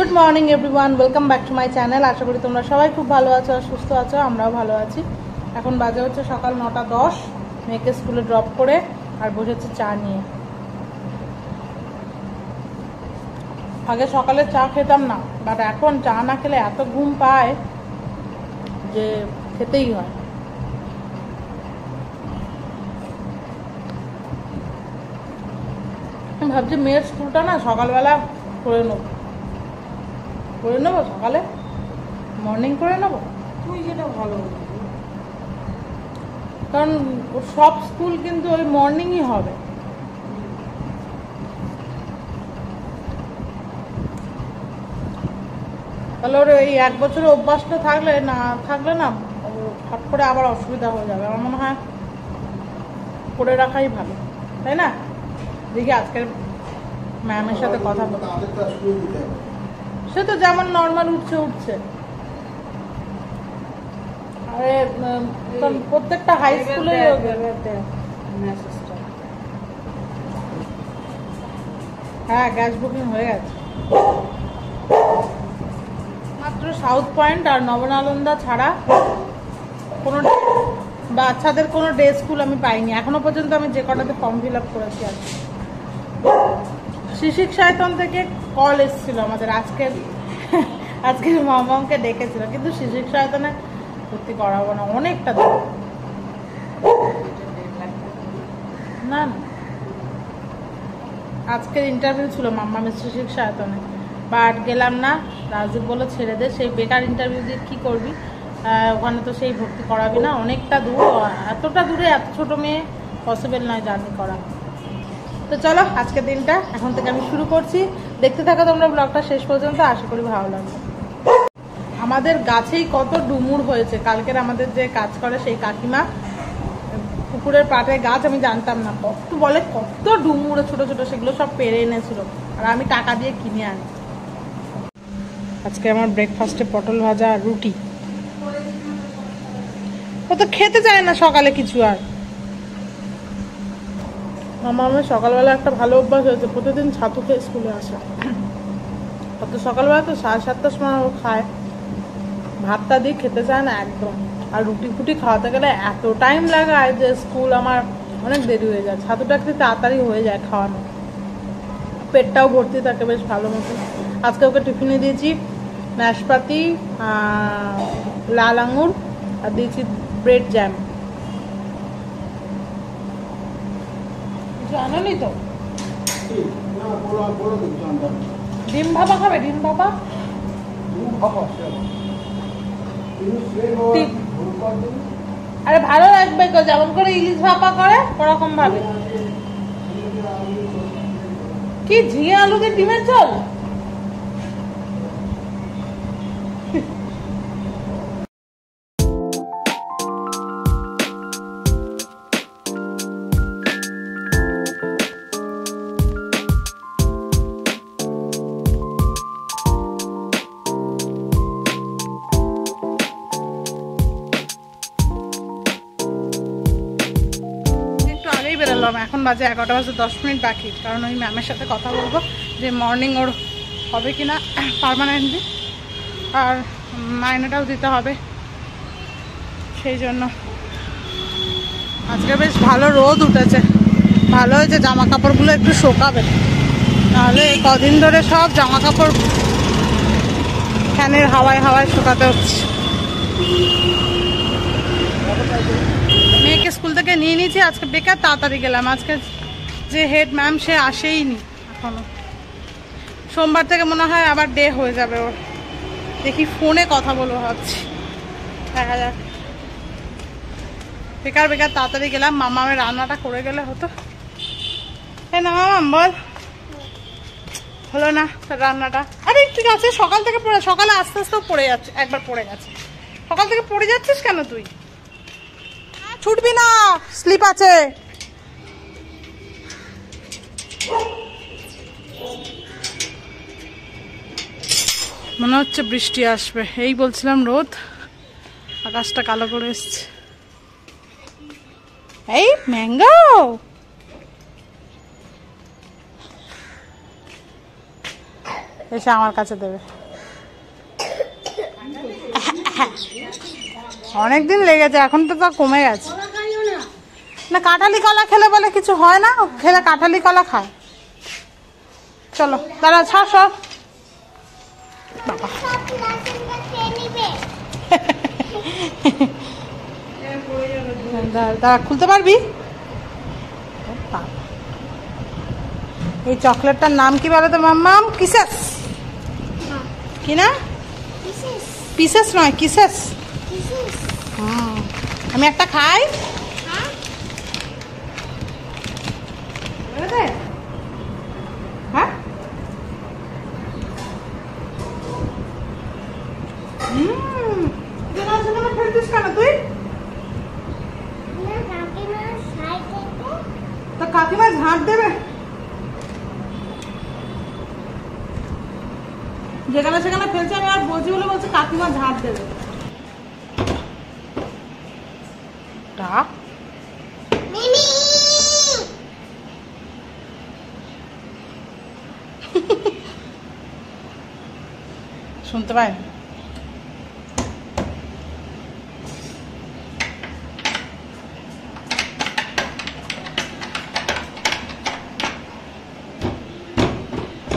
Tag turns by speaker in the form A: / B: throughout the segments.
A: Good morning everyone, welcome back to my channel. আশা করি তোমরা সবাই খুব ভালো আছো আর সুস্থ আছো। আমরাও ভালো আছি। এখন বাজে হচ্ছে সকাল 9:10। মেয়েকে স্কুলে ড্রপ করে আর বসেছি চা নিয়ে। আগে সকালে চা খেতাম না, বাট এখন চা না খেলে এত ঘুম পায় যে খেতেই হয়। আমি ভাবছি মেয়ের স্কুলটা না সকালবেলা করে নেবো সকালে, মর্নিং করে নেবো।
B: তুই যেটা ভালো,
A: কারণ সব স্কুল কিন্তু ওই মর্নিংই হবে। তাহলে ওর এই 1 বছরের অভ্যাসটা থাকলে না হট করে আবার অসুবিধা হয়ে যাবে। আমার মনে হয় করে রাখাই ভালো, তাই না? দেখি আজকের ম্যামের সাথে কথা বলবো। সে তো যেমন নর্মাল উঠছে। আরে প্রত্যেকটা হাই স্কুলে হ্যাঁ গ্যাস বুকিং হয়ে গেছে। মাত্র সাউথ পয়েন্ট আর নবনালন্দা ছাড়া কোনো বাচ্চাদের কোনো ডে স্কুল আমি পাইনি এখনো পর্যন্ত। আমি যে কটাতে ফর্ম ফিল আপ করেছি আর শিশির সায়তন থেকে কল এসেছিল আমাদের, আজকে মামাকে ডেকেছিল, কিন্তু শিশির সায়তনে ভর্তি করাবো না, অনেকটা দূর। না আজকের ইন্টারভিউ ছিল মাম্মামের শিশির সায়তনে, বাট গেলাম না। রাজদীপ বললো ছেড়ে দে, সেই বেকার ইন্টারভিউ দিয়ে কী করবি, ওখানে তো সেই ভর্তি করাবি না, অনেকটা দূর। এতটা দূরে এত ছোট মেয়ে পসিবল নয় জার্নি করা। তো চলো আজকের দিনটা এখন থেকে আমি শুরু করছি। দেখতে থাকো তোমরা ব্লগটা শেষ পর্যন্ত, আশা করি ভালো লাগবে। আমাদের গাছেই কত ডুমুর হয়েছে। কালকের আমাদের যে কাজ করে সেই কাকিমা পুকুরের পাটে গাছ, আমি জানতাম না কত ডুমুরে ছোট ছোট, সেগুলো সব পেরে এনেছিল আর আমি টাকা দিয়ে কিনে আনি। আজকে আমার ব্রেকফাস্টে পটল ভাজা আর রুটি। ও তো খেতে চায় না সকালে কিছু। আর আমার সকালবেলা একটা ভালো অভ্যাস হয়েছে, প্রতিদিন ছাতু খেয়ে স্কুলে আসে। অত সকালবেলা তো 7:30টার সময় ও খায়, ভাতটা দিয়ে খেতে চায় না একদম। আর রুটি ফুটি খাওয়াতে গেলে এত টাইম লাগায় যে স্কুল আমার অনেক দেরি হয়ে যায়। ছাতুটা একটু তাড়াতাড়ি হয়ে যায় খাওয়ানো, পেটটাও ভর্তি থাকে বেশ ভালো মতো। আজকে ওকে টিফিনে দিয়েছি নাশপাতি, লাল আঙুর আর দিয়েছি ব্রেড জ্যাম। জানোনি তো ডিম ভাপা খাবে? ডিম ভাপা আরে ভালো লাগবে তো, যেমন করে ইলিশ ভাপা করে ওরকম ভাবে। কি ঝিঙে আলু দিয়ে ডিমের ঝোল? বেরোলাম, এখন বাজে 11:10 বাকি। কারণ ওই ম্যামের সাথে কথা বলবো যে মর্নিং ওর হবে কিনা পার্মানেন্টলি, আর মাইনেটাও দিতে হবে। সেই জন্য আজকে বেশ ভালো রোদ উঠেছে, ভালো হয়েছে। জামা কাপড়গুলো একটু শোকাবে, নাহলে কদিন ধরে সব জামা কাপড় ফ্যানের হাওয়ায় শোকাতে হচ্ছে। মেয়েকে স্কুল থেকে নিয়ে নিয়েছি, আজকে বেকার তাড়াতাড়ি গেলাম। আজকে যে হেড ম্যাম সে আসেইনি এখনো। সোমবার থেকে মনে হয় আবার ডে হয়ে যাবে ওর। দেখি ফোনে কথা বলবো ভাবছি, দেখা যাক। বেকার তাড়াতাড়ি গেলাম। মামামের রান্নাটা করে গেলে হতো। হ্যাঁ না মামাম বল, হলো না রান্নাটা? আরে ঠিক আছে, সকাল থেকে সকালে আস্তে আস্তেও পড়ে যাচ্ছে, একবার পড়ে গেছে। সকাল থেকে পড়ে যাচ্ছিস কেন তুই? ছুটবি না, স্লিপ আছে। মনে হচ্ছে বৃষ্টি আসবে, এই বলছিলাম রোদ, আকাশটা কালো করে এসছে। এই ম্যাঙ্গো এসে আমার কাছে দেবে। হ্যাঁ অনেকদিন লেগেছে, এখন তো তা কমে গেছে। না কাঁঠালি কলা খেলে বলে কিছু হয় না, খেলে কাঁঠালি কলা খায়। চলো দাঁড়া ছাড় সব বাবা। দাঁড়া খুলতে পারবি? এই চকলেটটার নাম কি বলো তো মাম্মাম? কিসেস কি না? পিসেস নয় কিসেস। আমি একটা খাই। হ্যাঁ ফেলছিস কেন তুই? তো কাকিমা ঝাঁট দেবে, যেখানে সেখানে ফেলছে। আমি আর বলছি বলে বলছে কাকিমা ঝাঁট দেবে। শুনতে পাই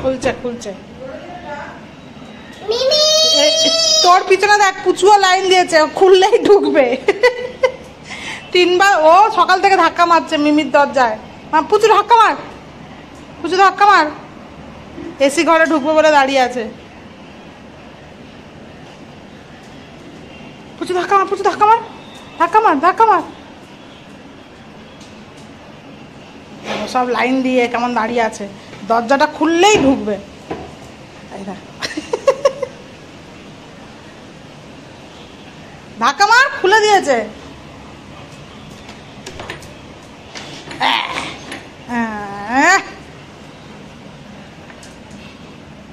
A: খুলছে খুলছে। তোর পিছনে দেখ পুচুও লাইন দিয়েছে, খুললেই ঢুকবে। তিনবার ও সকাল থেকে ধাক্কা মারছে মিমির দরজায়। পুচু ধাক্কা মার, পুচু ধাক্কা মার। এসি ঘরে ঢুকবো বলে দাঁড়িয়ে আছে। পুচু ধাক্কা মার, পুচু ধাক্কা মার, ধাক্কা মার, ধাক্কা মার। সব লাইন দিয়ে কেমন দাঁড়িয়ে আছে, দরজাটা খুললেই ঢুকবে। ধাক্কা মার, খুলে দিয়েছে।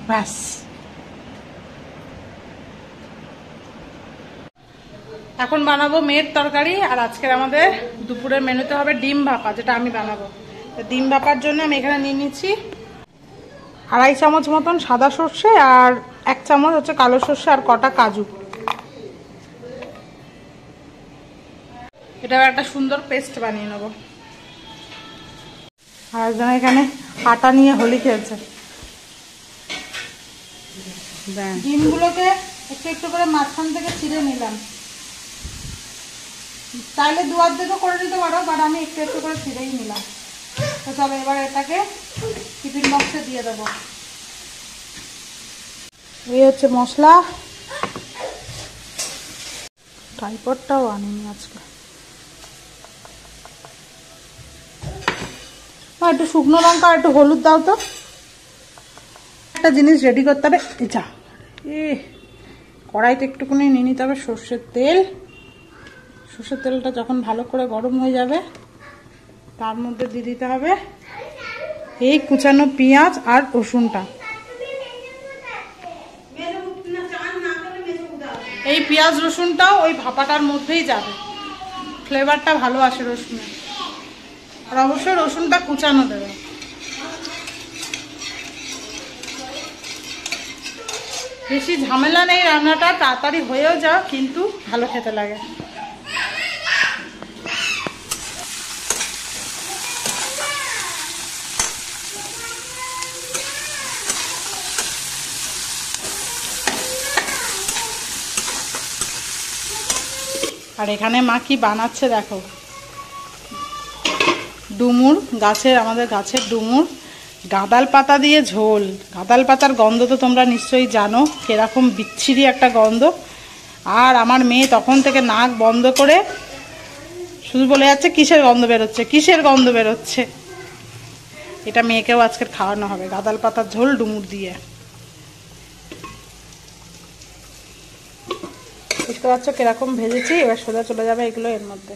A: ব্যাস এখন বানাবো মেয়ের তরকারি। আর আজকের আমাদের দুপুরের মেনুতে হবে ডিম ভাপা, যেটা আমি বানাবো। ডিম ভাপার জন্য আমি এখানে নিয়ে নিচ্ছি 2.5 চামচ মতন সাদা সর্ষে, আর 1 চামচ হচ্ছে কালো সর্ষে, আর কটা কাজু। এটা একটা সুন্দর পেস্ট বানিয়ে নেব। আর একজন এখানে আটা নিয়ে হোলি খেলছে। ডিমগুলোকে একটু একটু করে মাঝখান থেকে ছিঁড়ে নিলাম। চাইলে 2 অর্ধেকও করে নিতে পারো, বাট আমি একটু একটু করে ছিঁড়েই নিলাম। তো চলো এবার এটাকে টিফিন বক্সে দিয়ে দেবো। এই হচ্ছে মশলা। ট্রাইপডটাও আনিনি আজকে। একটু শুকনো লঙ্কা আর একটু হলুদ দাও তো। একটা জিনিস রেডি করতে হবে। যা কড়াইতে একটুখানি নিয়ে নিতে হবে সর্ষের তেল। সর্ষের তেলটা যখন ভালো করে গরম হয়ে যাবে, তার মধ্যে দিয়ে দিতে হবে এই কুচানো পেঁয়াজ আর রসুনটা। এই পেঁয়াজ রসুনটাও ওই ভাপাটার মধ্যেই যাবে, ফ্লেভারটা ভালো আসে রসুনের। আর অবশ্যই রসুনটা কুচানো দেবে। বেশি ঝামেলা নেই রান্নাটা, তাড়াতাড়ি হয়েও যায়, কিন্তু ভালো খেতে লাগে। আর এখানে মা কি বানাচ্ছে দেখো, ডুমুর গাছের, আমাদের গাছের ডুমুর, গাঁদাল পাতা দিয়ে ঝোল। গাঁদাল পাতার গন্ধ তো তোমরা নিশ্চয়ই জানো কিরকম বিচ্ছিরি একটা গন্ধ। আর আমার মেয়ে তখন থেকে নাক বন্ধ করে শুধু বলে যাচ্ছে কিসের গন্ধ বেরোচ্ছে, কিসের গন্ধ বেরোচ্ছে। এটা মেয়েকেও আজকে খাওয়ানো হবে, গাঁদাল পাতার ঝোল ডুমুর দিয়ে। বুঝতে পারছো কিরকম ভেজেছি। এবার সোজা চলে যাবে এগুলো এর মধ্যে।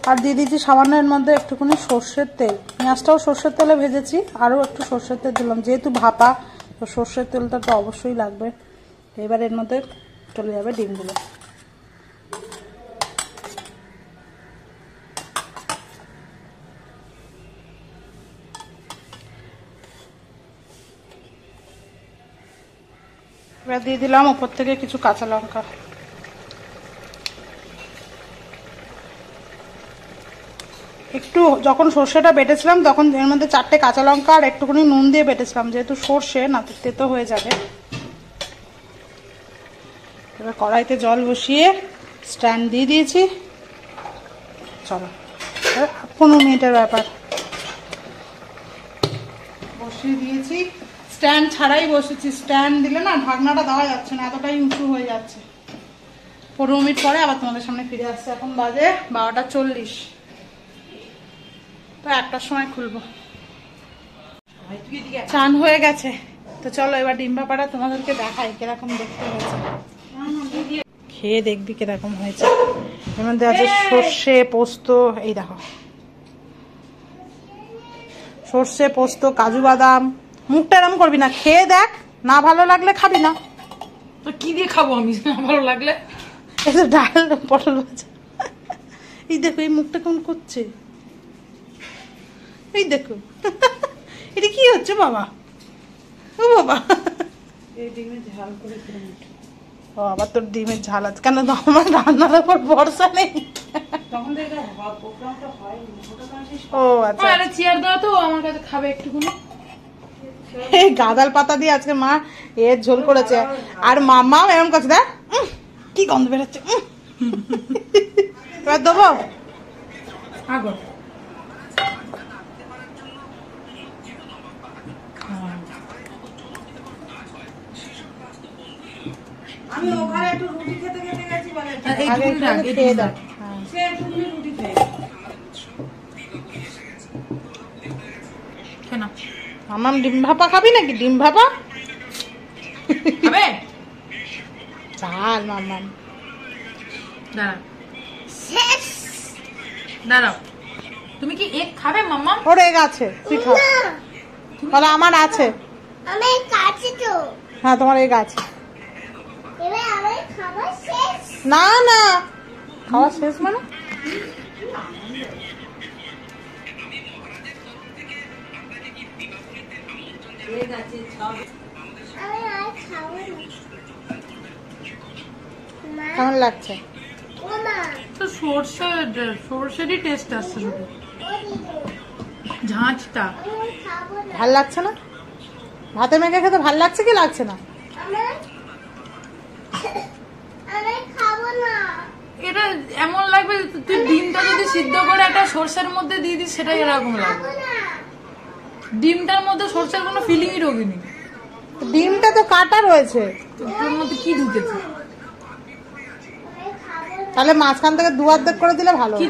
A: আর দিয়ে দিচ্ছি সামান্য এর মধ্যে একটুখানি সর্ষের তেল। পেঁয়াজটাও সর্ষের তেলে ভেজেছি, আরও একটু সর্ষের তেল দিলাম, যেহেতু ভাপা তো সর্ষের তেলটা তো অবশ্যই লাগবে। এবার এর মধ্যে চলে যাবে ডিমগুলো। এবার দিয়ে দিলাম উপর থেকে কিছু কাঁচা লঙ্কা। একটু যখন সর্ষেটা বেটেছিলাম তখন এর মধ্যে 4টে কাঁচা লঙ্কা আর একটুখানি নুন দিয়ে বেটেছিলাম, যেহেতু সর্ষে না তো তেতো হয়ে যাবে। এবার কড়াইতে জল বসিয়ে স্ট্যান্ড দিয়ে দিয়েছি। চলো 15 মিনিটের ব্যাপার। বসিয়ে দিয়েছি, স্ট্যান্ড ছাড়াই বসেছি। স্ট্যান্ড দিলে না ঢাকনাটা দেওয়া যাচ্ছে না, এতটাই উঁচু হয়ে যাচ্ছে। 15 মিনিট পরে আবার তোমাদের সামনে ফিরে আসছে। এখন বাজে 12:40, তো 1টার সময় খুলবো। চান হয়ে গেছে, তো চলো এবার ডিম ভাপাটা তোমাদেরকে দেখাই কিরকম দেখতে হয়েছে। খেয়ে দেখবি কিরকম হয়েছে। এর মধ্যে আছে সর্ষে, পোস্ত, এই দেখো সর্ষে, পোস্ত, কাজু বাদাম। মুখটা এরম করবি না, খেয়ে দেখ, না ভালো লাগলে খাবি না।
B: তো কি দিয়ে খাবো আমি না ভালো লাগলে?
A: এই তো ডাল, পটল ভাজা। এই দেখো এই মুখটা কেমন করছে, এই দেখো। এটা কি হচ্ছে বাবা? ও বাবা, ও আবার তোর ডিমের ঝাল আছে কেন? আমার রান্নার উপর ভরসা নেই। ও আচ্ছা,
B: চেয়ার দাও তো, আমার কাছে খাবে একটুখানি।
A: এই গাঁদাল পাতা দিয়ে আজকে মা এর ঝোল করেছে, আর মামা এরকম করছে, দেখ কি গন্ধ বেরোচ্ছে। এবার দেবো
B: আগর
C: আমি ওখানে একটু রুটি খেতে খেতে গেছি, বলে
A: খেয়ে দাও।
C: সে একটু রুটি খেয়ে
B: কেন
A: মামাম ডিম ভাপা খাবি নাকি? ডিম ভাপা
B: খাবে?
A: চাল মামাম।
B: দাঁড়াও দাঁড়াও, তুমি কি এগ খাবে মাম্মা?
A: ওর এগ আছে, তুই খা। বলে আমার আছে।
D: আমি কাছে তো
A: হ্যাঁ তোমার এগ আছে।
D: এবার আমার খাবার শেষ।
A: না না, খাওয়া শেষ মানে?
D: আমি আর খাবো না।
A: কেমন লাগছে?
D: ও মা,
B: তো সর্ষেরই টেস্ট আসছে শুধু,
D: ও দিদি,
B: ঝাঁঝটা।
D: আমি খাবো না।
A: ভাল লাগছে না? ভাতে মেখে খেতে ভাল লাগছে কি লাগছে না?
D: আমি খাবো না।
B: এটা এমন লাগবে তুই ডিমটা যদি সিদ্ধ করে একটা সর্ষের মধ্যে দিয়ে দিস, সেটাই এরকম লাগবে।
D: খাবো না।
B: ডিমটার মধ্যে সর্ষের কোনো ফিলিংই ঢোকেনি,
A: ডিমটা তো কাটা রয়েছে,
B: তোর মধ্যে কি ঢুকেছে?
D: আমি খাবো না।
A: তাহলে মাঝখান থেকে 2 অর্ধেক করে দিলে ভালো হতো।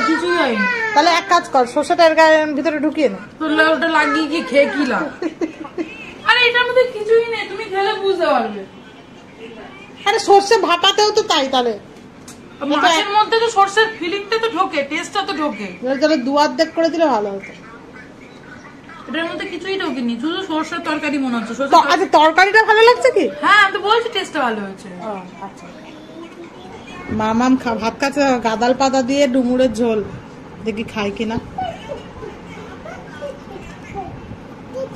B: কিছুই হয়নি।
A: তাহলে এক কাজ কর, সর্ষেটা এর গায়ের ভিতরে ঢুকিয়ে নে।
B: তোর ওটা লাগিয়ে কি খেয়ে কি লাভ? আরে এটার মধ্যে কিছুই নেই, তুমি খেলে বুঝতে পারবে।
A: আরে সর্ষে ভাপাতেও তো তাই, তাহলে
B: মাছের মধ্যে তো সর্ষের ফিলিংটা তো ঢোকে, টেস্টটা তো ঢোকে।
A: তাহলে 2 অর্ধেক করে দিলে ভালো হতো।
B: এটার মধ্যে কিছুই ঢোকেনি, শুধু সর্ষের তরকারি মনে হচ্ছে।
A: তো আচ্ছা, তরকারিটা ভালো লাগছে কি?
B: হ্যাঁ আমি তো বলছি টেস্টটা ভালো হয়েছে।
A: আচ্ছা, মামাম ভাত খাচ্ছে গাদাল পাতা দিয়ে ডুমুরের ঝোল, দেখি খাই কিনা।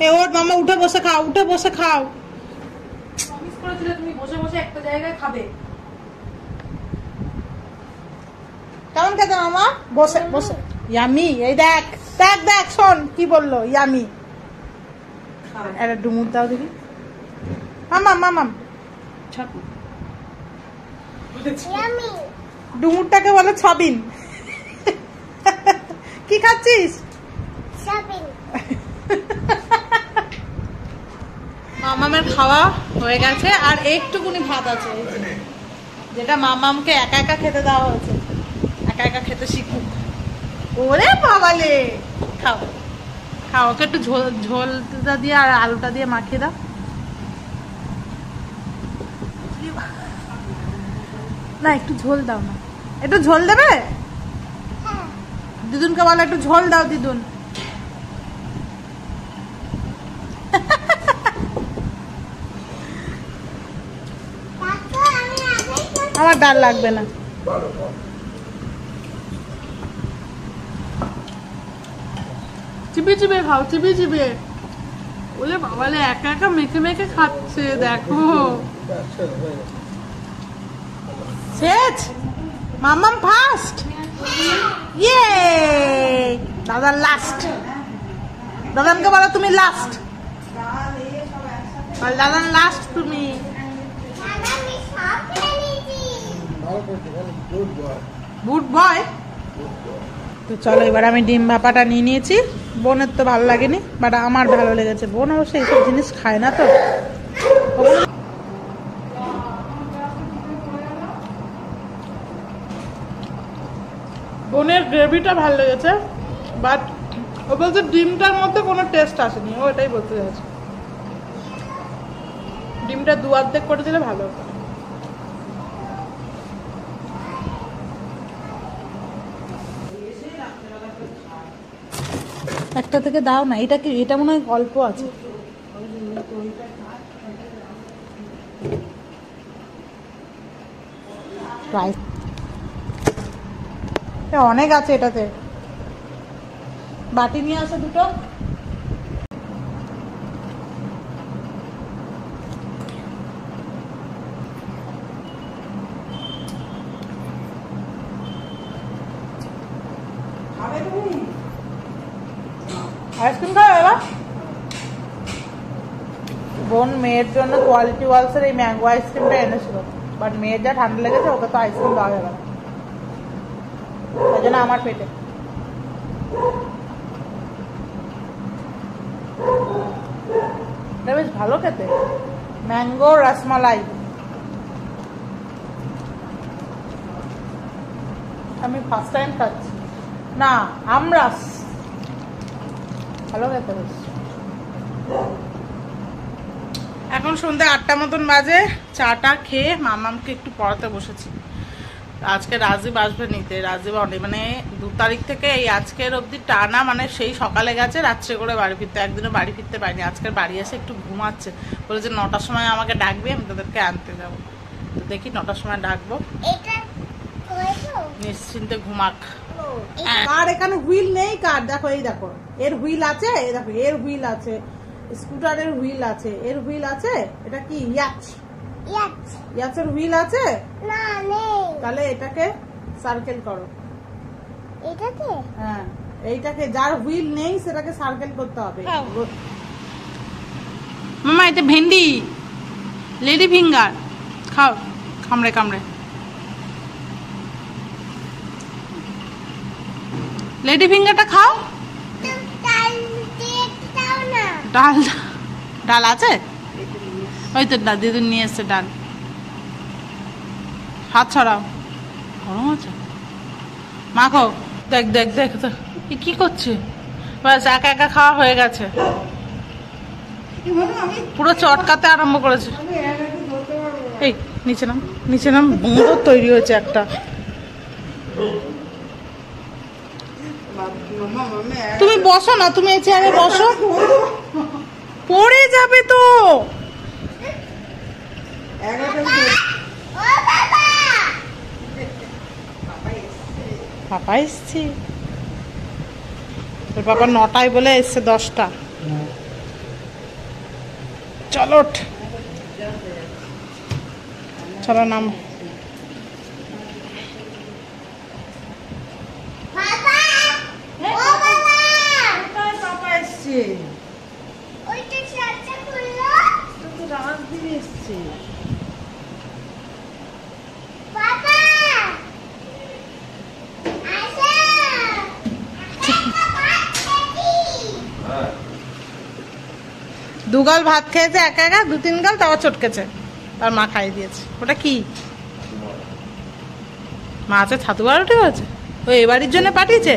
A: এ ওর মামা উঠে বসে খাও, উঠে বসে খাও।
B: মিস করেছিলে তুমি বসে বসে একটা জায়গায় খাবে।
A: কেমন খেতে মামা? বসে বসে ইয়ামি। এই দেখ দেখ দেখ, শোন কি বললো, ইয়ামি। একটা ডুমুর দাও দেখি। মামাম মামাম,
D: ইয়ামি।
A: ডুমুরটাকে বলে ছবিন। কি খাচ্ছিস?
D: শপিং।
A: মামামের খাওয়া হয়ে গেছে, আর একটুকুনি ভাত আছে, এই যে, যেটা মামামকে একা একা খেতে দেওয়া হয়েছে। একা একা খেতে শিখুক। ওরে বাবালে, খাও খাও, ওকে একটু ঝোলটা দিয়ে আর আলুটা দিয়ে মাখিয়ে দাও। না একটু ঝোল দাও না, একটু ঝোল দেবে? দিদুনকে বলো একটু ঝোল দাও দিদুন। আমার ডাল লাগবে না। চিবিয়ে চিবিয়ে খাও, চিবিয়ে চিবিয়ে। বলে বাবালে একা একা মেখে মেখে খাচ্ছে দেখো। শেষ মাম্মাম ফার্স্ট, ইয়ে দাদার লাস্ট। দাদানকে বলো তুমি লাস্ট, দাদার লাস্ট তুমি।
D: দাদা আমি সব খেয়ে নিয়েছি।
A: Good boy. তো চলো এবার আমি ডিম ভাপাটা নিয়ে নিয়েছি। বোনের তো ভালো লাগেনি, বাট আমার ভালো লেগেছে। বোন অবশ্য এইসব জিনিস খায় না তো। বোনের গ্রেভিটা ভালো লেগেছে, বাট ও বলছে ডিমটার মধ্যে কোনো টেস্ট আসেনি। ও এটাই বলতে চাইছে, ডিমটা দু অর্ধেক করে দিলে ভালো হতো। একটা থেকে দাও না, এটা কি, এটা মনে হয় অল্প আছে। অনেক আছে এটাতে। বাটি নিয়ে আসো দুটো। আইসক্রিম খাও এবার। বোন মেয়ের জন্য কোয়ালিটি ওয়ালসের এই ম্যাঙ্গো আইসক্রিমটা এনেছিল, বাট মেয়ের যা ঠান্ডা লেগেছে ওকে তো আইসক্রিম দেওয়া যাবে না, তাই জন্য আমার পেটে। এটা বেশ ভালো খেতে, ম্যাঙ্গো রসমালাই। আমি ফার্স্ট টাইম খাচ্ছি। না, আমরাস ভালো খেতে বেশ। এখন সন্ধ্যে 8টা মতন বাজে। চাটা খেয়ে মামামকে একটু পড়াতে বসেছি। আজকে রাজীব আসবে নিতে। রাজীব অনেক মানে 2 তারিখ থেকে এই আজকের অবধি টানা, মানে সেই সকালে গেছে রাত্রে করে বাড়ি ফিরতে, একদিনও বাড়ি ফিরতে পারিনি। আজকের বাড়ি এসে একটু ঘুমাচ্ছে, বলেছে 9টার সময় আমাকে ডাকবে, আমি তাদেরকে আনতে যাবো। তো দেখি 9টার সময় ডাকবো, নিশ্চিন্তে ঘুমাক। কার এখানে হুইল নেই, কার দেখো, এই দেখো এর হুইল আছে, এই দেখো এর হুইল আছে, স্কুটারের হুইল আছে, এর হুইল আছে। এটা কি ইয়াচের হুইল আছে?
D: না নেই।
A: তাহলে এটাকে সার্কেল করো।
D: এটাকে?
A: হ্যাঁ, এইটাকে, যার হুইল নেই সেটাকে সার্কেল করতে হবে। মামা এটা ভেন্ডি, লেডি ফিঙ্গার খাও, কামড়ে কামড়ে। লেডি ফিঙ্গারটা খাও।
D: ডাল দিয়ে দাও না।
A: ডাল, ডাল আছে ওই তো, ডাল দিদুন নিয়ে এসছে ডাল। হাত ছড়াও, গরম আছে, মাখো। দেখ দেখ দেখ তো কি করছে, ব্যাস একা একা খাওয়া হয়ে গেছে, পুরো চটকাতে আরম্ভ করেছে। এই নিচে নাম, নিচে নাম, বন্ধ তৈরি হয়েছে একটা। তুমি বসো না, তুমি এই চেয়ারে বসো, পড়ে যাবে তো। পাপা এসছি, তোর পাপা 9টায় বলে এসছে 10টা। চলো চলো নাম। পাপা এসছে,
D: ওইটা শার্টটা খুললো।
A: রাজদীপ এসছে।
D: বাবা আসো।
A: দুগাল ভাত খেয়েছে একা একা, 2-3 গাল তাও চটকেছে, আর মা খাইয়ে দিয়েছে। ওটা কি মা আছে? ছাতু বার রুটি হয়েছে, ও এ বাড়ির জন্য পাঠিয়েছে,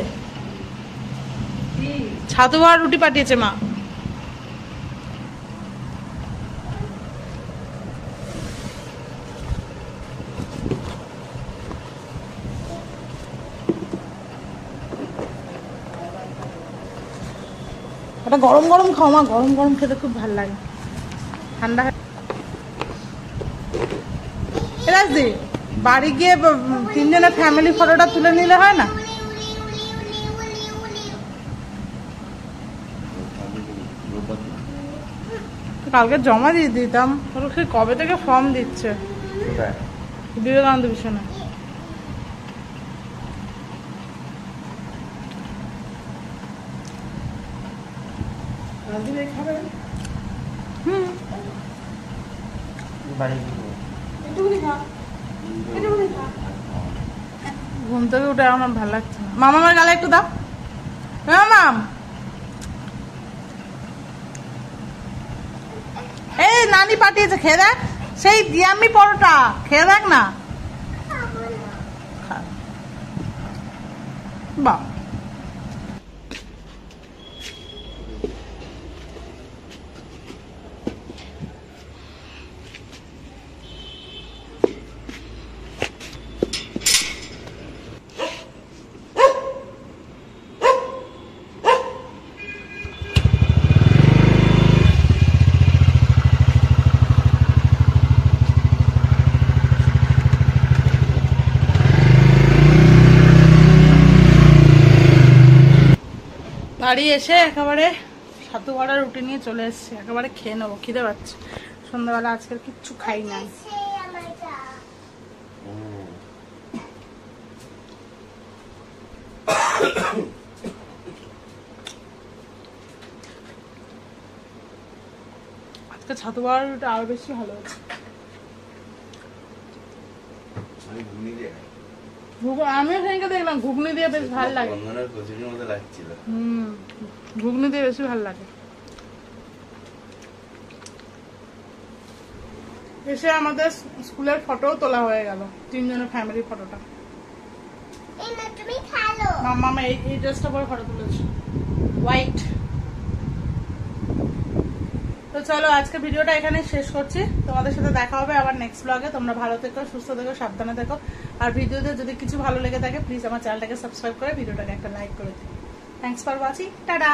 A: ছাতু বার রুটি পাঠিয়েছে মা। এটা গরম গরম খাও মা, গরম গরম খেতে খুব ভালো লাগে, ঠান্ডা। রাজদি বাড়ি গিয়ে 3 জনের ফ্যামিলি ফটোটা তুলে নিলে হয় না? কালকে জমা দিয়ে দিতাম, ওর সে কবে থেকে ফর্ম দিচ্ছে
E: কোথায়?
A: বিবেকানন্দ মিশনে। হুম,
E: বাড়ি গিয়ে
A: ঘুম থেকে উঠে আমার ভালো লাগছে না। মামার গালে একটু দাও। মামাম, এই নানি পাঠিয়েছে, খেয়ে দেখ। সেই ইয়ামি পরোটা খেয়ে দেখ না। খা। বাহ, বাড়ি এসে একেবারে ছাতু বড়া রুটি নিয়ে চলে এসেছি, একেবারে খেয়ে নেবো, খিদে পাচ্ছে। সন্ধ্যাবেলা আজকের কিচ্ছু খাই নাই।
D: সেই আমারটা
A: আজকে ছাতু বড়া রুটি আরো বেশি ভালো হচ্ছে।
E: আমি ঘুগনি দিয়ে খাই।
A: আমিও সেদিনকে দেখলাম ঘুগনি দিয়ে বেশ ভালো লাগে।
E: বন্ধনের কচুরির মতো লাগছিল।
A: ঘুগনি দিয়ে বেশি ভালো লাগে। এসে আমাদের স্কুলের ফটোও তোলা হয়ে গেল, 3 জনের ফ্যামিলি ফটোটা।
D: এই না তুমি খালো
A: মামা এই ড্রেসটা পরে ফটো তুলেছে, হোয়াইট। তো চলো আজকে ভিডিওটা এখানে শেষ করছি। তোমাদের সাথে দেখা হবে আবার নেক্সট ব্লগে। তোমরা ভালো থেকো, সুস্থ থেকো, সাবধানে থেকো। আর ভিডিওতে যদি কিছু ভালো লেগে থাকে প্লিজ আমার চ্যানেলটাকে সাবস্ক্রাইব করে ভিডিওটাকে একটা লাইক করে দিও। Thanks for watching, tata.